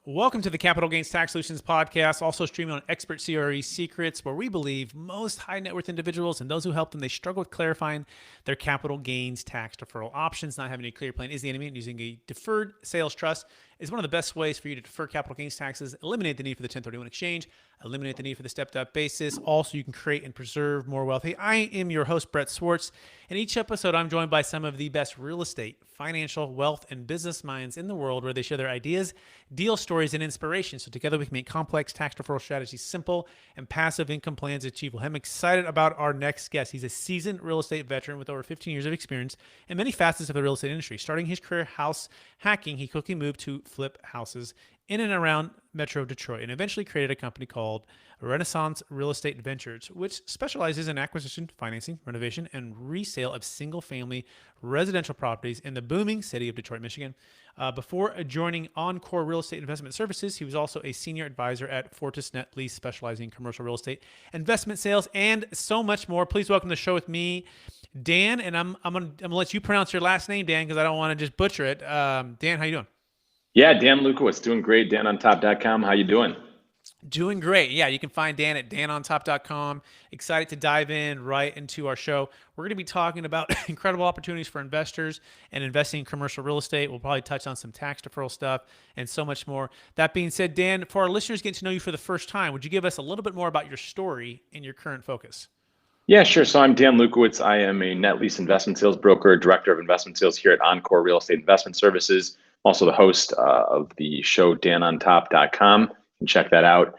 Welcome to the Capital Gains Tax Solutions podcast, also streaming on Expert CRE Secrets, where we believe most high net worth individuals and those who help them, they struggle with clarifying their capital gains tax deferral options. Not having a clear plan is the enemy, and using a deferred sales trust is one of the best ways for you to defer capital gains taxes, eliminate the need for the 1031 exchange, eliminate the need for the stepped-up basis. Also, you can create and preserve more wealth. Hey, I am your host, Brett Swarts. In each episode, I'm joined by some of the best real estate, financial, wealth, and business minds in the world, where they share their ideas, deal stories, and inspiration. So together we can make complex tax deferral strategies simple and passive income plans achievable. I'm excited about our next guest. He's a seasoned real estate veteran with over 15 years of experience in many facets of the real estate industry. Starting his career house hacking, he quickly moved to flip houses in and around Metro Detroit, and eventually created a company called Renaissance Real Estate Ventures, which specializes in acquisition, financing, renovation, and resale of single-family residential properties in the booming city of Detroit, Michigan. Before joining Encore Real Estate Investment Services, he was also a senior advisor at Fortis Net Lease, specializing in commercial real estate, investment sales, and so much more. Please welcome to the show with me, Dan, and I'm gonna let you pronounce your last name, Dan, because I don't want to just butcher it. Dan, how you doing? Yeah, Dan Lewkowicz, doing great. DanOnTop.com. How you doing? Doing great. Yeah, you can find Dan at danontop.com. Excited to dive in right into our show. We're going to be talking about incredible opportunities for investors and investing in commercial real estate. We'll probably touch on some tax deferral stuff and so much more. That being said, Dan, for our listeners getting to know you for the first time, would you give us a little bit more about your story and your current focus? Yeah, sure. So I'm Dan Lewkowicz. I am a net lease investment sales broker, director of investment sales here at Encore Real Estate Investment Services. I'm also the host of the show DanOnTop.com. You can check that out.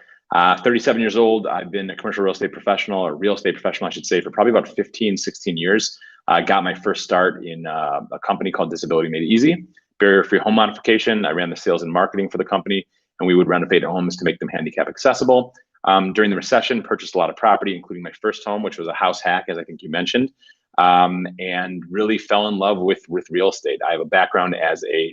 37 years old. I've been a commercial real estate professional, or real estate professional, I should say, for probably about 15, 16 years. I got my first start in a company called Disability Made Easy, barrier-free home modification. I ran the sales and marketing for the company, and we would renovate homes to make them handicap accessible. During the recession, purchased a lot of property, including my first home, which was a house hack, as I think you mentioned, and really fell in love with real estate. I have a background as a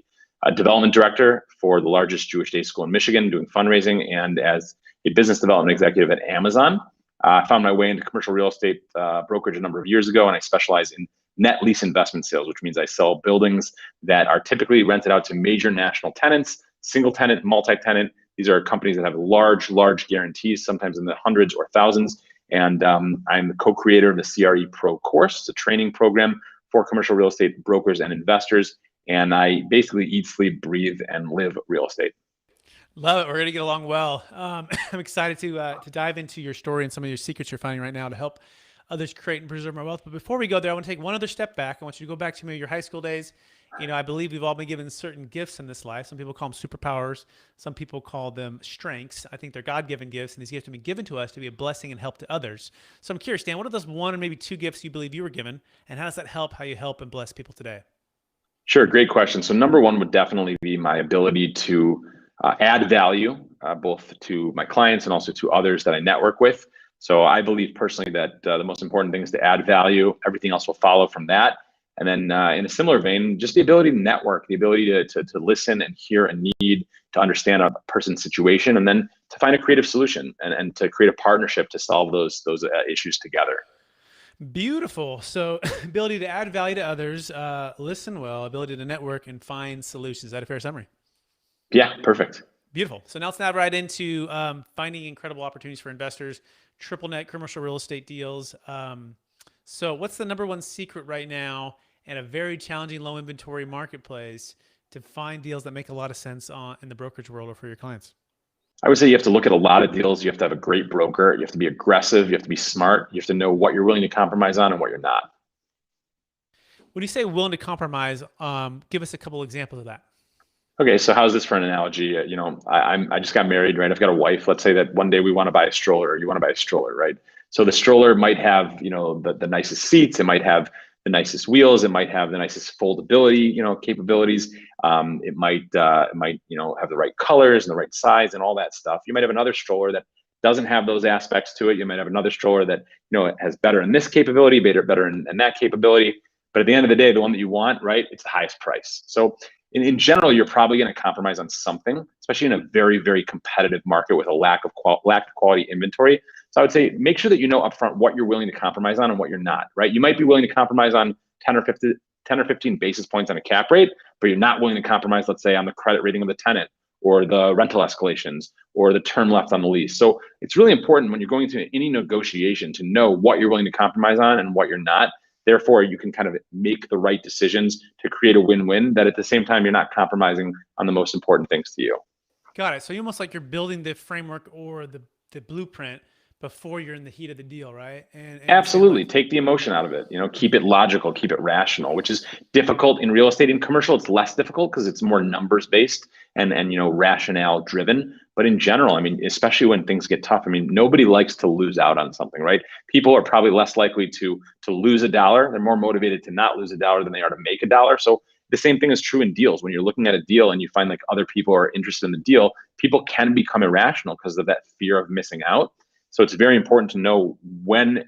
development director for the largest Jewish day school in Michigan, doing fundraising, and as a business development executive at Amazon. I found my way into commercial real estate brokerage a number of years ago, and I specialize in net lease investment sales, which means I sell buildings that are typically rented out to major national tenants, single tenant, multi-tenant. These are companies that have large guarantees, sometimes in the hundreds or thousands. And I'm the co-creator of the CRE Pro course. It's a training program for commercial real estate brokers and investors. And I basically eat, sleep, breathe, and live real estate. Love it. We're going to get along well. I'm excited to dive into your story and some of your secrets you're finding right now to help others create and preserve more wealth. But before we go there, I want to take one other step back. I want you to go back to maybe your high school days. You know, I believe we've all been given certain gifts in this life. Some people call them superpowers. Some people call them strengths. I think they're God-given gifts, and these gifts have been given to us to be a blessing and help to others. So I'm curious, Dan, what are those one or maybe two gifts you believe you were given, and how does that help how you help and bless people today? Sure, great question. So number one would definitely be my ability to add value, both to my clients and also to others that I network with. So I believe personally that the most important thing is to add value. Everything else will follow from that. And then in a similar vein, just the ability to network, the ability to listen and hear a need, to understand a person's situation, and then to find a creative solution and to create a partnership to solve those issues together. Beautiful. So ability to add value to others, listen well, ability to network and find solutions. Is that a fair summary? Yeah, perfect. Beautiful. So now let's dive right into finding incredible opportunities for investors, triple net commercial real estate deals. So what's the number one secret right now in a very challenging low inventory marketplace to find deals that make a lot of sense in the brokerage world or for your clients? I would say you have to look at a lot of deals. You have to have a great broker. You have to be aggressive. You have to be smart. You have to know what you're willing to compromise on and what you're not. When you say willing to compromise, give us a couple examples of that. Okay, so how's this for an analogy? I just got married, right? I've got a wife. Let's say that one day we want to buy a stroller, or you want to buy a stroller, right? So the stroller might have, the nicest seats. It might have the nicest wheels. It might have the nicest foldability, capabilities. It might have the right colors and the right size and all that stuff. You might have another stroller that doesn't have those aspects to it. You might have another stroller that, has better in this capability, better in that capability. But at the end of the day, the one that you want, right, it's the highest price. So in general, you're probably going to compromise on something, especially in a very, very competitive market with a lack of quality inventory. So I would say make sure that you know upfront what you're willing to compromise on and what you're not, right? You might be willing to compromise on 10 or 15 basis points on a cap rate, but you're not willing to compromise, let's say, on the credit rating of the tenant or the rental escalations, or the term left on the lease. So it's really important when you're going through any negotiation to know what you're willing to compromise on and what you're not. Therefore, you can kind of make the right decisions to create a win-win that at the same time, you're not compromising on the most important things to you. Got it. So you almost like you're building the framework or the blueprint before you're in the heat of the deal, right? And Absolutely. Take the emotion out of it. Keep it logical, keep it rational, which is difficult in real estate. In commercial, it's less difficult because it's more numbers based and rationale driven. But in general, I mean, especially when things get tough, I mean, nobody likes to lose out on something, right? People are probably less likely to lose a dollar. They're more motivated to not lose a dollar than they are to make a dollar. So the same thing is true in deals. When you're looking at a deal and you find like other people are interested in the deal, people can become irrational because of that fear of missing out. So it's very important to know when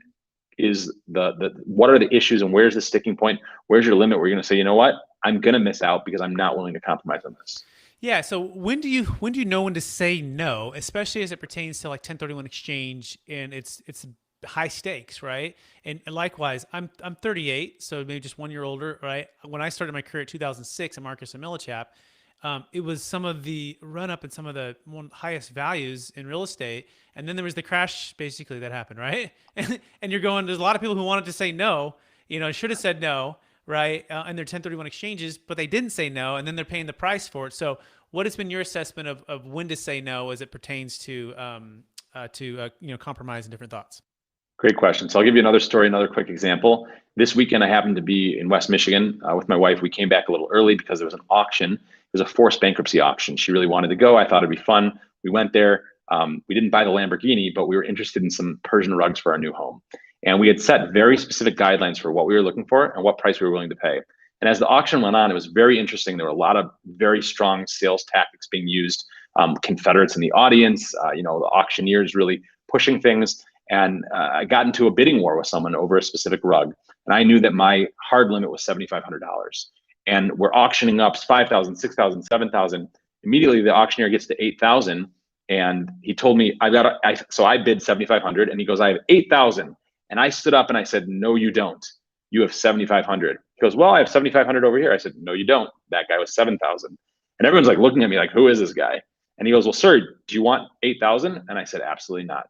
is what are the issues and where's the sticking point? Where's your limit where you're going to say, you know what, I'm going to miss out because I'm not willing to compromise on this. Yeah. So when do you know when to say no, especially as it pertains to like 1031 exchange and it's high stakes, right? And likewise, I'm 38, so maybe just 1 year older, right? When I started my career in 2006 at Marcus Millichap, it was some of the run up and some of the highest values in real estate. And then there was the crash basically that happened, right? And you're going, there's a lot of people who wanted to say no, should have said no, right? And their 1031 exchanges, but they didn't say no. And then they're paying the price for it. So what has been your assessment of when to say no as it pertains to compromise and different thoughts? Great question. So I'll give you another story, another quick example. This weekend, I happened to be in West Michigan with my wife. We came back a little early because there was an auction. It was a forced bankruptcy auction. She really wanted to go. I thought it'd be fun. We went there. We didn't buy the Lamborghini, but we were interested in some Persian rugs for our new home. And we had set very specific guidelines for what we were looking for and what price we were willing to pay. And as the auction went on, it was very interesting. There were a lot of very strong sales tactics being used. Confederates in the audience, the auctioneers really pushing things. And I got into a bidding war with someone over a specific rug. And I knew that my hard limit was $7,500. And we're auctioning up $5,000, $6,000, $7,000. Immediately, the auctioneer gets to $8,000. And he told me, so I bid $7,500. And he goes, I have $8,000. And I stood up and I said, no, you don't. You have $7,500. He goes, well, I have $7,500 over here. I said, no, you don't. That guy was $7,000. And everyone's like looking at me like, who is this guy? And he goes, well, sir, do you want $8,000? And I said, absolutely not.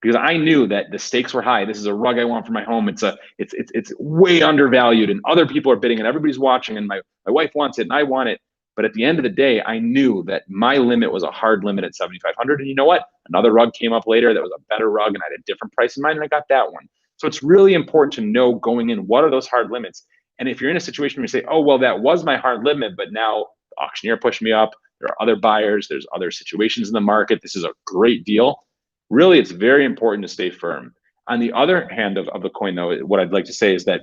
Because I knew that the stakes were high. This is a rug I want for my home. It's way undervalued, and other people are bidding, and everybody's watching, and my wife wants it, and I want it. But at the end of the day, I knew that my limit was a hard limit at $7,500. And you know what? Another rug came up later that was a better rug, and I had a different price in mind, and I got that one. So it's really important to know going in, what are those hard limits? And if you're in a situation where you say, oh, well, that was my hard limit, but now the auctioneer pushed me up, there are other buyers, there's other situations in the market, this is a great deal. Really, it's very important to stay firm. On the other hand of the coin, though, what I'd like to say is that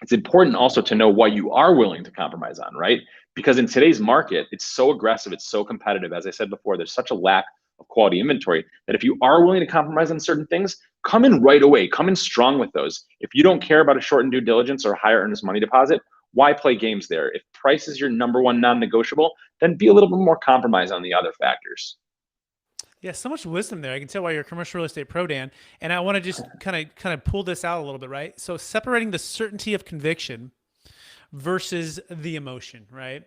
it's important also to know what you are willing to compromise on, right? Because in today's market, it's so aggressive, it's so competitive. As I said before, there's such a lack of quality inventory that if you are willing to compromise on certain things, come in right away, come in strong with those. If you don't care about a shortened due diligence or a higher earnest money deposit, why play games there? If price is your number one non-negotiable, then be a little bit more compromised on the other factors. Yeah, so much wisdom there. I can tell why you're a commercial real estate pro, Dan. And I want to just kind of pull this out a little bit, right? So separating the certainty of conviction versus the emotion, right?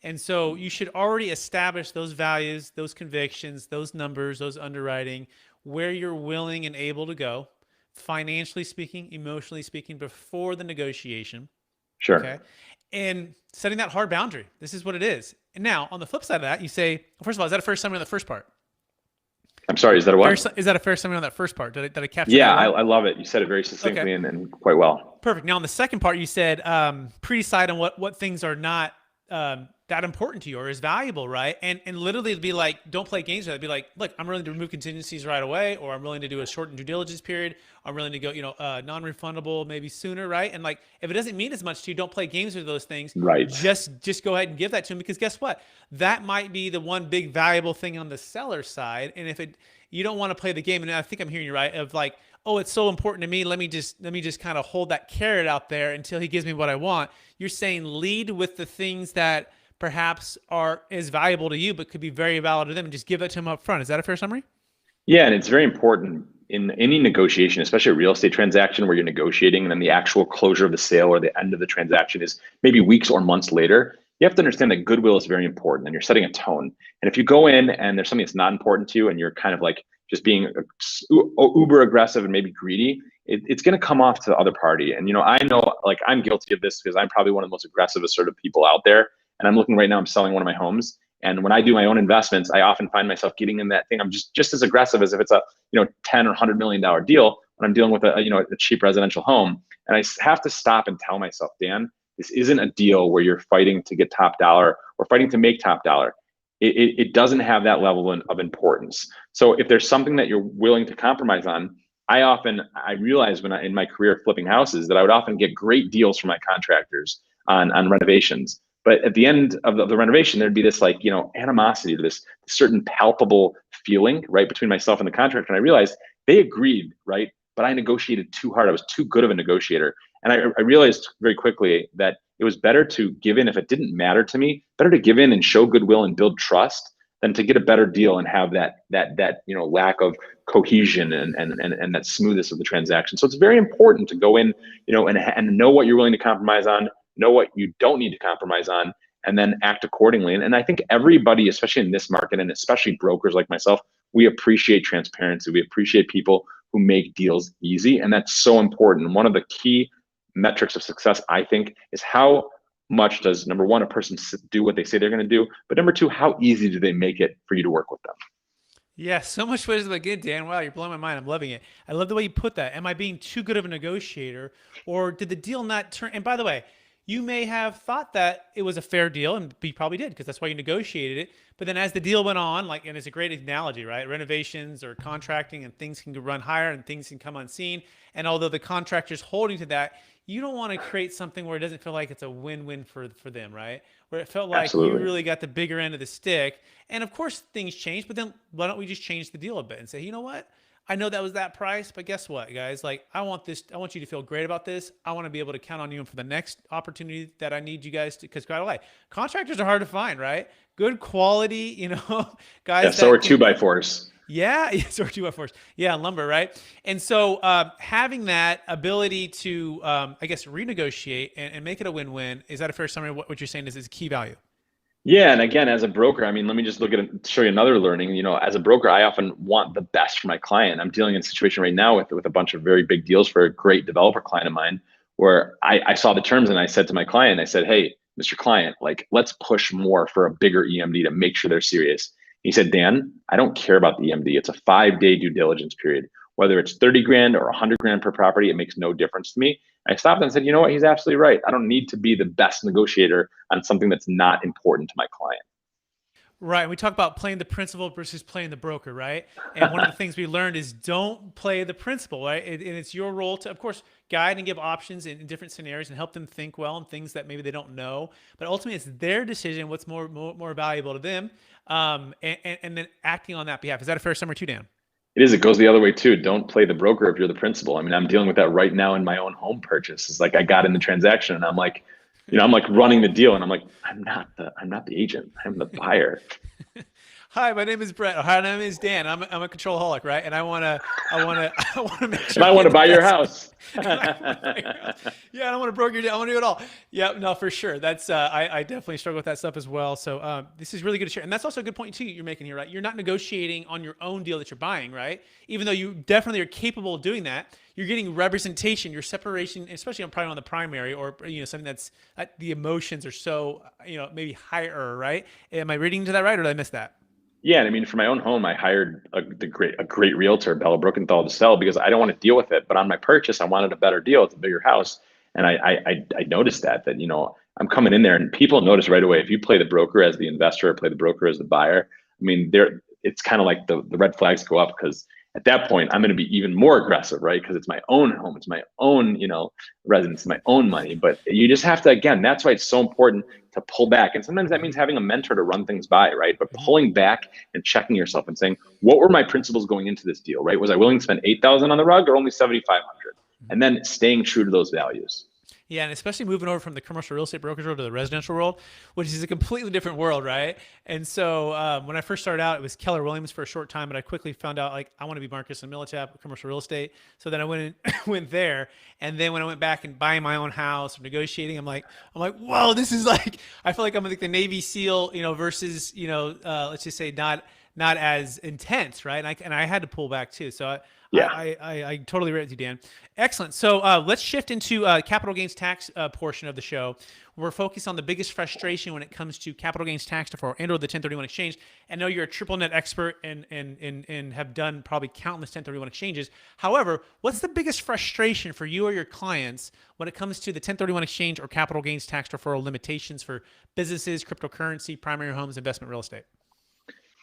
And so you should already establish those values, those convictions, those numbers, those underwriting, where you're willing and able to go, financially speaking, emotionally speaking, before the negotiation. Sure. Okay. And setting that hard boundary. This is what it is. And now on the flip side of that, you say, well, first of all, is that a fair summary on the first part? I'm sorry, is that a what? Is that a fair summary on that first part? Did I capture Yeah, that right? I love it. You said it very succinctly and quite well. Perfect. Now on the second part, you said pre-decide on what things are not that important to you or is valuable, right? And literally it'd be like, don't play games with it. It'd be like, look, I'm willing to remove contingencies right away, or I'm willing to do a shortened due diligence period. I'm willing to go, non-refundable maybe sooner, right? And like, if it doesn't mean as much to you, don't play games with those things. Right. Just go ahead and give that to them, because guess what? That might be the one big valuable thing on the seller side. And if you don't want to play the game, and I think I'm hearing you right, of like, oh, it's so important to me. Let me just kind of hold that carrot out there until he gives me what I want. You're saying lead with the things that perhaps are as valuable to you, but could be very valuable to them, and just give that to them up front. Is that a fair summary? Yeah, and it's very important in any negotiation, especially a real estate transaction where you're negotiating and then the actual closure of the sale or the end of the transaction is maybe weeks or months later. you have to understand that goodwill is very important and you're setting a tone. And if you go in and there's something that's not important to you and you're kind of like just being uber aggressive and maybe greedy, it's going to come off to the other party. And, I know like I'm guilty of this because I'm probably one of the most aggressive, assertive people out there. And I'm looking right now, I'm selling one of my homes. And when I do my own investments, I often find myself getting in that thing. I'm just as aggressive as if it's a, 10 or $100 million deal when I'm dealing with a cheap residential home. And I have to stop and tell myself, Dan, this isn't a deal where you're fighting to get top dollar or fighting to make top dollar. It doesn't have that level of importance. So if there's something that you're willing to compromise on, I realized in my career flipping houses that I would often get great deals from my contractors on renovations. But at the end of the renovation, there'd be this animosity to this certain palpable feeling, right, between myself and the contractor. And I realized they agreed, right, but I negotiated too hard. I was too good of a negotiator. And I realized very quickly that it was better to give in if it didn't matter to me, better to give in and show goodwill and build trust than to get a better deal and have that lack of cohesion and that smoothness of the transaction. So it's very important to go in, and know what you're willing to compromise on, know what you don't need to compromise on, and then act accordingly. And I think everybody, especially in this market, and especially brokers like myself, we appreciate transparency. We appreciate people who make deals easy. And that's so important. One of the key metrics of success, I think, is how much does, number one, a person do what they say they're going to do, but number two, how easy do they make it for you to work with them? Yeah, so much wisdom again, Dan. Wow, you're blowing my mind. I'm loving it. I love the way you put that. Am I being too good of a negotiator, or did the deal not turn? And by the way, you may have thought that it was a fair deal, and you probably did because that's why you negotiated it. But then as the deal went on, and it's a great analogy, right? Renovations or contracting, and things can run higher and things can come unseen. And although the contractor's holding to that, you don't want to create something where it doesn't feel like it's a win-win for them, right? Where it felt like Absolutely. you really got the bigger end of the stick. And of course things change, but then why don't we just change the deal a bit and say, you know what? I know that was that price, but guess what, guys? I want you to feel great about this. I want to be able to count on you for the next opportunity that I need you guys to, because by the way, contractors are hard to find, right? Good quality, guys. Yeah, so are 2x4s. Yeah, so 2x4s. Yeah, lumber, right? And so having that ability to, renegotiate and make it a win-win, is that a fair summary of what you're saying is key value? Yeah, and again, as a broker, let me just show you another learning. As a broker, I often want the best for my client. I'm dealing in a situation right now with a bunch of very big deals for a great developer client of mine, where I saw the terms and I said to my client, I said, hey, Mr. Client, let's push more for a bigger EMD to make sure they're serious. He said, Dan, I don't care about the EMD. It's a 5-day due diligence period. Whether it's 30 grand or 100 grand per property, it makes no difference to me. I stopped and said, you know what? He's absolutely right. I don't need to be the best negotiator on something that's not important to my client. Right. We talk about playing the principal versus playing the broker, right? And one of the things we learned is don't play the principal, right? And it's your role to, of course, guide and give options in different scenarios and help them think well and things that maybe they don't know. But ultimately, it's their decision, what's more valuable to them, and then acting on that behalf. Is that a fair summary too, Dan? It is. It goes the other way too. Don't play the broker if you're the principal. I'm dealing with that right now in my own home purchase. It's like I got in the transaction and I'm like running the deal, and I'm like, I'm not the agent. I'm the buyer. Hi, my name is Brett. Hi, my name is Dan. I'm a controlaholic, right? And I want to make sure. And I want to buy your house. Yeah, I don't want to broker your deal. I want to do it all. Yeah, no, for sure. That's I definitely struggle with that stuff as well. So this is really good to share, and that's also a good point too you're making here, right? You're not negotiating on your own deal that you're buying, right? Even though you definitely are capable of doing that, you're getting representation, your separation, especially probably on the primary or something that's the emotions are so maybe higher, right? Am I reading into that right, or did I miss that? Yeah, and for my own home, I hired a great realtor, Bella Brookenthal, to sell because I don't want to deal with it. But on my purchase, I wanted a better deal. It's a bigger house, and I noticed that I'm coming in there, and people notice right away if you play the broker as the investor or play the broker as the buyer. It's kind of like the red flags go up because at that point I'm going to be even more aggressive, right? Because it's my own home, it's my own residence, my own money. But you just have to, again, that's why it's so important to pull back. And sometimes that means having a mentor to run things by, right? But pulling back and checking yourself and saying, what were my principles going into this deal, right? Was I willing to spend $8,000 on the rug or only $7,500? And then staying true to those values. Yeah, and especially moving over from the commercial real estate brokerage world to the residential world, which is a completely different world, right? And so when I first started out, it was Keller Williams for a short time, but I quickly found out like I want to be Marcus and Millichap, commercial real estate. So then I went went there, and then when I went back and buying my own house or negotiating, I'm like, whoa, this is like I feel like I'm like the Navy SEAL, versus let's just say not as intense, right? And I had to pull back too. So Yeah. I totally agree with you, Dan. Excellent. So let's shift into capital gains tax portion of the show. We're focused on the biggest frustration when it comes to capital gains tax deferral and/or the 1031 exchange. I know you're a triple net expert and have done probably countless 1031 exchanges. However, what's the biggest frustration for you or your clients when it comes to the 1031 exchange or capital gains tax deferral limitations for businesses, cryptocurrency, primary homes, investment real estate?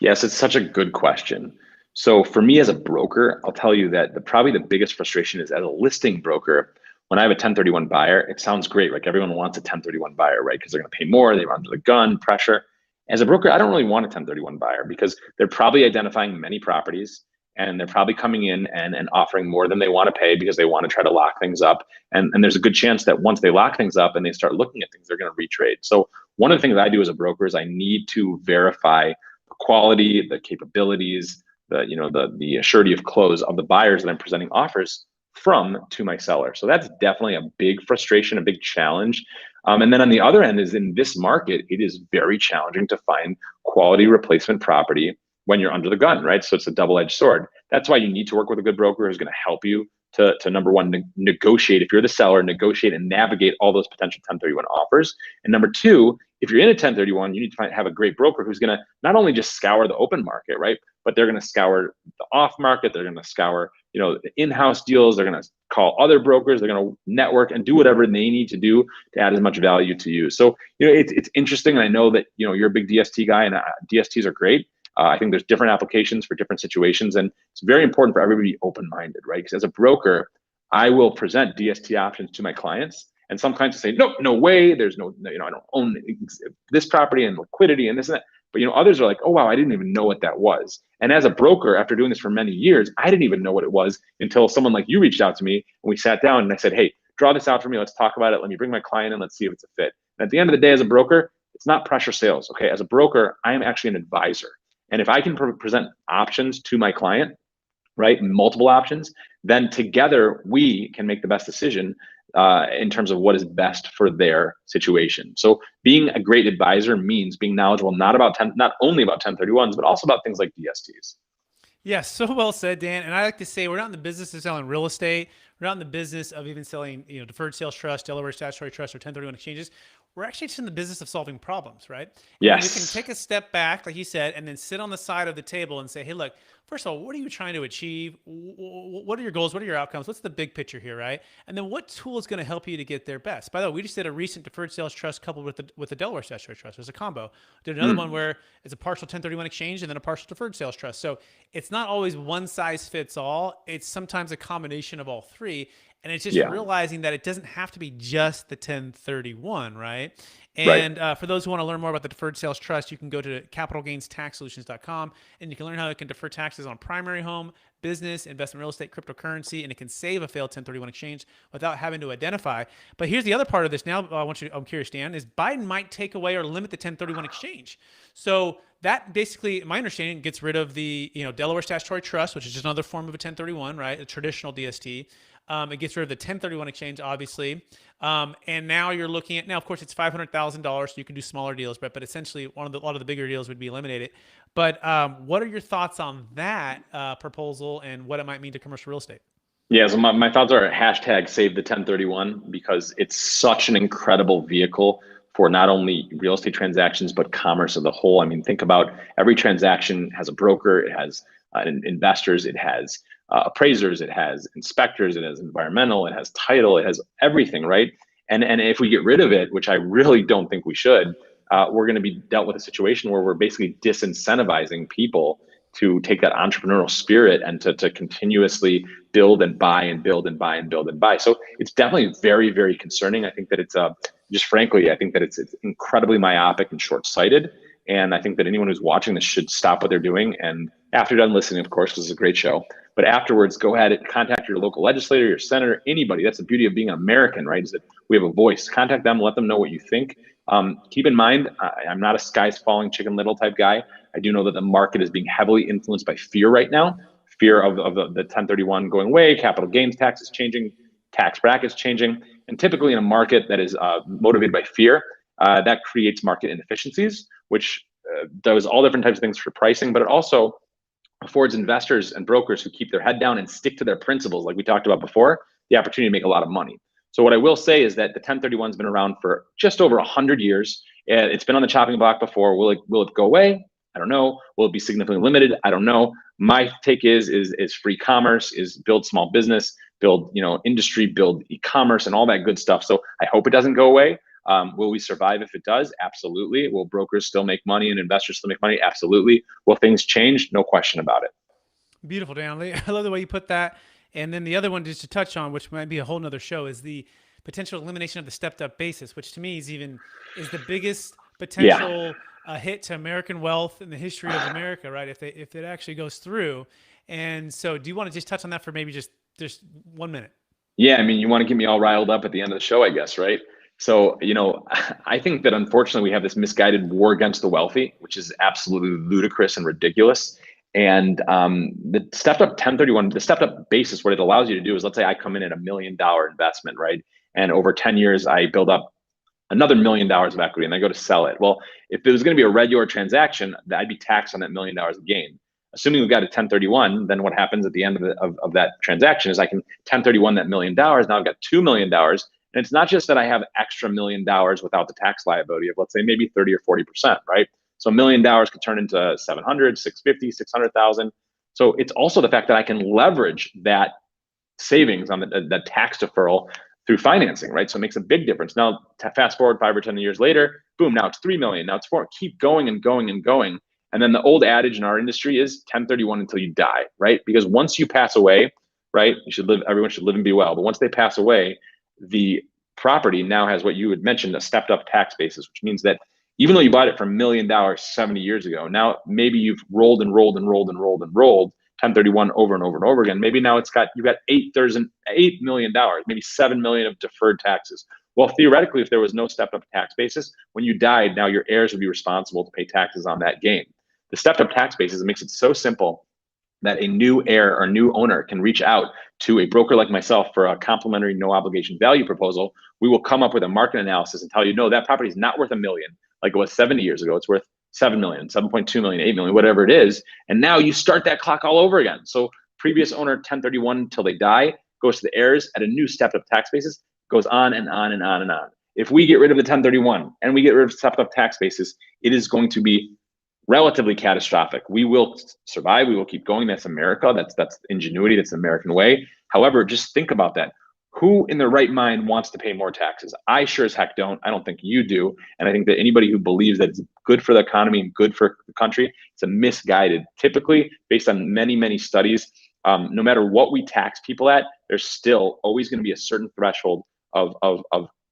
Yes, it's such a good question. So for me as a broker, I'll tell you that probably the biggest frustration is as a listing broker, when I have a 1031 buyer, it sounds great. Like everyone wants a 1031 buyer, right? Because they're going to pay more, they run under the gun, pressure. As a broker, I don't really want a 1031 buyer because they're probably identifying many properties and they're probably coming in and offering more than they want to pay because they want to try to lock things up. And there's a good chance that once they lock things up and they start looking at things, they're going to retrade. So one of the things I do as a broker is I need to verify the quality, the capabilities, the surety of close of the buyers that I'm presenting offers from to my seller. So that's definitely a big frustration, a big challenge. And then on the other end is in this market, it is very challenging to find quality replacement property when you're under the gun, right? So it's a double-edged sword. That's why you need to work with a good broker who's going to help you to number one, negotiate. If you're the seller, negotiate and navigate all those potential 1031 offers. And number two, if you're in a 1031, you need to have a great broker who's going to not only just scour the open market, right? But they're going to scour the off market. They're going to scour, the in-house deals. They're going to call other brokers. They're going to network and do whatever they need to do to add as much value to you. So, it's interesting. And I know that, you're a big DST guy and DSTs are great. I think there's different applications for different situations, and it's very important for everybody to be open-minded, right? Because as a broker, I will present DST options to my clients, and some clients will say, "No, no way. There's no, I don't own this property and liquidity and this and that." But others are like, "Oh wow, I didn't even know what that was." And as a broker, after doing this for many years, I didn't even know what it was until someone like you reached out to me and we sat down and I said, "Hey, draw this out for me. Let's talk about it. Let me bring my client in. Let's see if it's a fit." And at the end of the day, as a broker, it's not pressure sales. Okay, as a broker, I am actually an advisor. And if I can present options to my client, right, multiple options, then together we can make the best decision in terms of what is best for their situation. So being a great advisor means being knowledgeable not only about 1031s, but also about things like DSTs. Yeah, so well said, Dan. And I like to say we're not in the business of selling real estate. We're not in the business of even selling, deferred sales trust, Delaware statutory trust, or 1031 exchanges. We're actually just in the business of solving problems, right? Yes. And we can take a step back, like you said, and then sit on the side of the table and say, hey, look, first of all, what are you trying to achieve? What are your goals? What are your outcomes? What's the big picture here, right? And then what tool is going to help you to get there best? By the way, we just did a recent deferred sales trust coupled with the Delaware statutory trust. There's a combo. Did another one where it's a partial 1031 exchange and then a partial deferred sales trust. So it's not always one size fits all. It's sometimes a combination of all three. And it's just realizing that it doesn't have to be just the 1031, right? And for those who want to learn more about the Deferred Sales Trust, you can go to capitalgainstaxsolutions.com and you can learn how it can defer taxes on primary home, business, investment real estate, cryptocurrency, and it can save a failed 1031 exchange without having to identify. But here's the other part of this. Now, I'm curious, Dan, is Biden might take away or limit the 1031 exchange. So that basically, my understanding, gets rid of the Delaware Statutory Trust, which is just another form of a 1031, right? A traditional DST. It gets rid of the 1031 exchange, obviously. And now you're looking at, now, of course, it's $500,000, so you can do smaller deals, but essentially a lot of the bigger deals would be eliminated. But what are your thoughts on that proposal and what it might mean to commercial real estate? Yeah, so my thoughts are hashtag save the 1031 because it's such an incredible vehicle for not only real estate transactions, but commerce as a whole. I mean, think about every transaction has a broker, it has investors, it has appraisers, it has inspectors, it has environmental, it has title, it has everything, right? And if we get rid of it, which I really don't think we should, we're going to be dealt with a situation where we're basically disincentivizing people to take that entrepreneurial spirit and to continuously build and buy and build and buy and build and buy. So it's definitely very, very concerning. I think that it's just frankly, I think that it's incredibly myopic and short-sighted. And I think that anyone who's watching this should stop what they're doing. And after done listening, of course, this is a great show, But afterwards, go ahead and contact your local legislator, your senator, anybody. That's the beauty of being an American, right? Is that we have a voice. Contact them, let them know what you think. Keep in mind, I'm not a skies falling chicken little type guy. I do know that the market is being heavily influenced by fear right now. Fear of the 1031 going away, capital gains taxes changing, tax brackets changing. And typically in a market that is motivated by fear, that creates market inefficiencies, which does all different types of things for pricing, but it also affords investors and brokers who keep their head down and stick to their principles, like we talked about before, the opportunity to make a lot of money. So what I will say is that the 1031 has been around for just over 100 years. It's been on the chopping block before. Will it go away? I don't know. Will it be significantly limited? I don't know. My take is free commerce, is build small business, build industry, build e-commerce, and all that good stuff. So I hope it doesn't go away. Will we survive if it does? Absolutely. Will brokers still make money and investors still make money? Absolutely. Will things change? No question about it. Beautiful, Dan. I love the way you put that. And then the other one just to touch on, which might be a whole nother show, is the potential elimination of the stepped up basis, which to me is the biggest potential hit to American wealth in the history of America, right? If it actually goes through. And so do you want to just touch on that for maybe just 1 minute? Yeah. I mean, you want to get me all riled up at the end of the show, I guess, right? So, I think that unfortunately we have this misguided war against the wealthy, which is absolutely ludicrous and ridiculous. And the stepped up 1031, the stepped up basis, what it allows you to do is, let's say I come in at $1 million investment, right? And over 10 years, I build up another $1 million of equity and I go to sell it. Well, if it was going to be a regular transaction, I'd be taxed on that $1 million of gain. Assuming we've got a 1031, then what happens at the end of that transaction is I can 1031 that $1 million. Now I've got $2 million. And it's not just that I have extra $1 million without the tax liability of, let's say, maybe 30 or 40%, right? So $1 million could turn into 700, 650, 600,000. So it's also the fact that I can leverage that savings on the tax deferral through financing, right? So it makes a big difference. Now, fast forward 5 or 10 years later, boom, now it's 3 million, now it's 4. Keep going and going and going. And then the old adage in our industry is 1031 until you die, right? Because once you pass away, right, everyone should live and be well. But once they pass away, the property now has what you had mentioned, a stepped up tax basis, which means that even though you bought it for $1 million 70 years ago, now maybe you've rolled 1031 over and over and over again. Maybe now you've got $8 million, maybe $7 million of deferred taxes. Well, theoretically, if there was no stepped up tax basis, when you died, now your heirs would be responsible to pay taxes on that gain. The stepped up tax basis makes it so simple that a new heir or new owner can reach out to a broker like myself for a complimentary no obligation value proposal. We will come up with a market analysis and tell you, no, that property is not worth $1 million like it was 70 years ago. It's worth 7 million, 7.2 million, 8 million, whatever it is. And now you start that clock all over again. So previous owner 1031 until they die goes to the heirs at a new stepped up tax basis, goes on and on and on and on. If we get rid of the 1031 and we get rid of stepped up tax basis, it is going to be relatively catastrophic. We will survive. We will keep going. That's America. That's ingenuity. That's the American way. However, just think about that. Who in their right mind wants to pay more taxes? I sure as heck don't. I don't think you do. And I think that anybody who believes that it's good for the economy and good for the country, it's a misguided. Typically, based on many, many studies, no matter what we tax people at, there's still always going to be a certain threshold of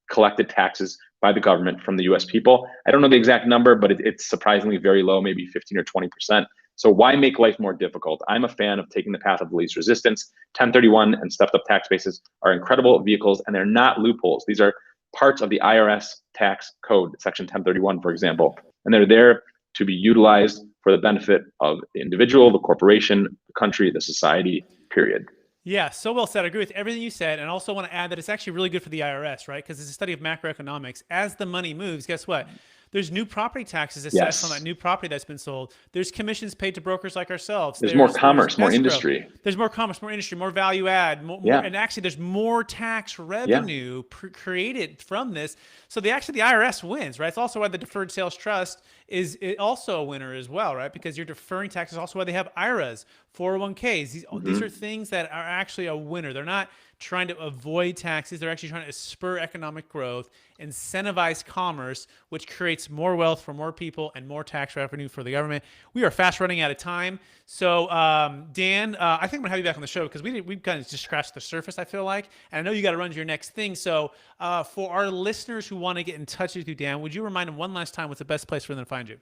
collected taxes by the government from the US people. I don't know the exact number, but it's surprisingly very low, maybe 15 or 20%. So why make life more difficult? I'm a fan of taking the path of least resistance. 1031 and stepped up tax bases are incredible vehicles, and they're not loopholes. These are parts of the IRS tax code, section 1031, for example, and they're there to be utilized for the benefit of the individual, the corporation, the country, the society, period. Yeah, so well said. I agree with everything you said. And also want to add that it's actually really good for the IRS, right? Because it's a study of macroeconomics. As the money moves, guess what? There's new property taxes assessed on that new property that's been sold. There's commissions paid to brokers like ourselves. There's more commerce, more industry. There's more commerce, more industry, more value add. More, and actually, there's more tax revenue created from this. So the IRS wins, right? It's also why the Deferred Sales Trust is also a winner as well, right? Because you're deferring taxes. Also why they have IRAs, 401ks. These are things that are actually a winner. They're not trying to avoid taxes. They're actually trying to spur economic growth, incentivize commerce, which creates more wealth for more people and more tax revenue for the government. We are fast running out of time. So Dan, I think I'm gonna have you back on the show because we've kind of just scratched the surface, I feel like. And I know you got to run to your next thing. So for our listeners who want to get in touch with you, Dan, would you remind them one last time what's the best place for them to find you?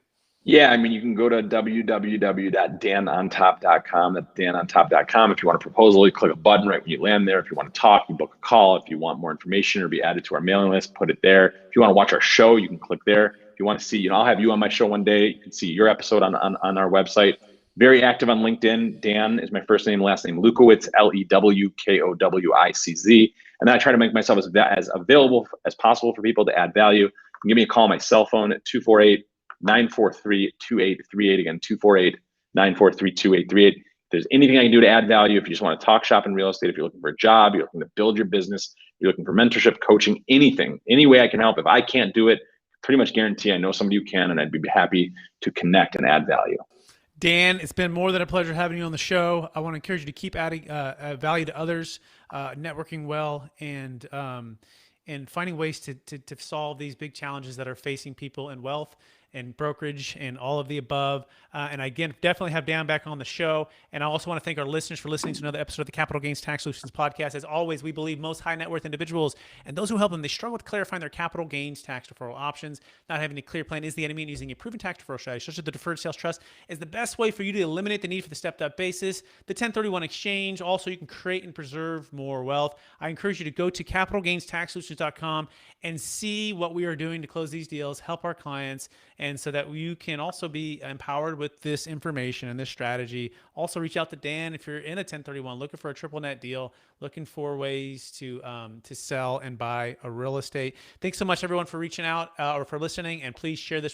Yeah, I mean, you can go to www.danontop.com. That's danontop.com. If you want a proposal, you click a button right when you land there. If you want to talk, you book a call. If you want more information or be added to our mailing list, put it there. If you want to watch our show, you can click there. If you want to see, I'll have you on my show one day. You can see your episode on our website. Very active on LinkedIn. Dan is my first name, last name, Lewkowicz, Lewkowicz. And then I try to make myself as available as possible for people to add value. You can give me a call on my cell phone at 248-943-2838. Again, 248-943-2838. If there's anything I can do to add value, if you just want to talk shop in real estate, if you're looking for a job, you're looking to build your business, you're looking for mentorship, coaching, anything, any way I can help. If I can't do it, pretty much guarantee I know somebody who can, and I'd be happy to connect and add value. Dan, it's been more than a pleasure having you on the show. I want to encourage you to keep adding value to others, networking well, and finding ways to solve these big challenges that are facing people in wealth and brokerage and all of the above. And again, definitely have Dan back on the show. And I also want to thank our listeners for listening to another episode of the Capital Gains Tax Solutions podcast. As always, we believe most high net worth individuals and those who help them, they struggle with clarifying their capital gains tax deferral options. Not having a clear plan is the enemy, and using a proven tax deferral strategy, such as the Deferred Sales Trust, is the best way for you to eliminate the need for the stepped-up basis. The 1031 exchange, also you can create and preserve more wealth. I encourage you to go to capitalgainstaxsolutions.com and see what we are doing to close these deals, help our clients, and so that you can also be empowered with this information and this strategy. Also reach out to Dan if you're in a 1031, looking for a triple net deal, looking for ways to sell and buy a real estate. Thanks so much, everyone, for reaching out or for listening, and please share this with